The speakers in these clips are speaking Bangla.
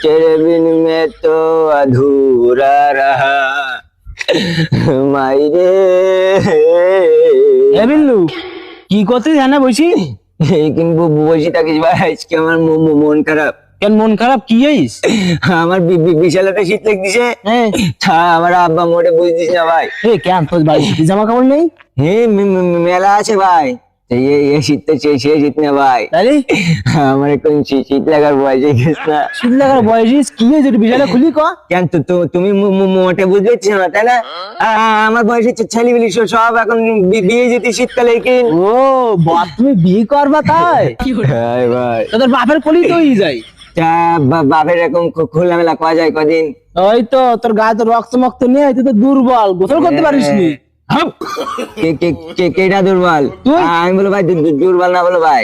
तेरे बिन मैं तो अधूरा रहा মাইরে। এ বিল্লু, কি করছিস হ্যাঁ বসি? কিন্তু বসে থাকিস ভাই, আজকে আমার মন খারাপ। কেন মন খারাপ, কি হইস? আমার বিশাল একটা শীত লাগতেছে। হ্যাঁ, আমার আব্বা মোটে বুঝতিস না ভাই। কেন তোর বাড়িতে জামা কাপড় নেই? হ্যাঁ, মেলা আছে ভাই। এই শীতটা সে শীত না ভাই। তাহলে আমার এখন শীত লাগার বয়স হয়ে গেছে না। শীত লাগার বয়স কি হয়েছে? একটু বিষয়টা খুলি ক। কেন তুমি মোটে বুঝতে পারছিস না তাই না? আমার বয়সে ছেলেগুলি সব এখন বিয়ে যেতে শীতকালে কি। ও বাপ, তুমি বিয়ে করবা তাই? হ্যাঁ ভাই, তোদের বাপের কলি তো হয়ে যায়। তা বাপের এরকম খোলামেলা কয়া যায় কদিন। ওই তো তোর গায়ে তো রক্ত মক্ত নেই, তুই তো দুর্বল, গোসল করতে পারিস নি। কেটা দুর্বল? তুই? আমি বলো ভাই দুর্বল না বলো ভাই।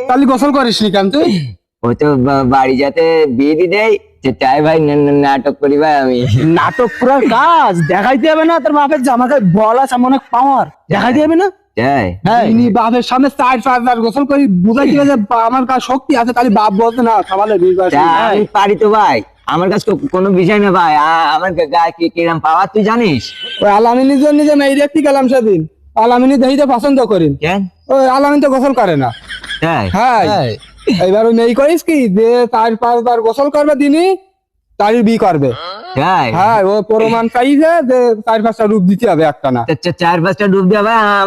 তাহলে গোসল করিস নি কেন তুই? ওই তো বাড়ি যাতে বিয়ে দি দেয়, তাই ভাই নাটক করি ভাই আমি। নাটক করার কাজ দেখাইতে হবে না? তোর বাপের জামা গায়ে বল আছে, এমন এক পাওয়ার, দেখাইতে হবে না? তাই হ্যাঁ, ইনি বাপের সামনে 4-5 বার গোসল করি বুঝাইতে হবে যে আমার কাছে শক্তি আছে, তাহলে বাপ বলতে না সবালে বিয়ে করে। তা আমি পারি তো ভাই, আমার কাছে কোনো বিষয় না ভাই। আমার গায়ে কিরম পাওয়ার তুই জানিস? ওই আলামিনী নিজে মেয়ে দেখতে গেলাম সেদিন, আলামিনী দেখিতে পছন্দ করি। কেন? ওই আলামিন তো গোসল করে না। তাই হ্যাঁ, এইবার ওই মেয়ে করিস কি যে 4-5 বার গোসল করবে দিনই, তারই বিয়ে করবে। তাই হ্যাঁ, ও প্রমাণ চাইছে যে 4-5টা রূপ দিতে হবে একটা না। 4-5টা ডুব দেওয়া ভাই আমার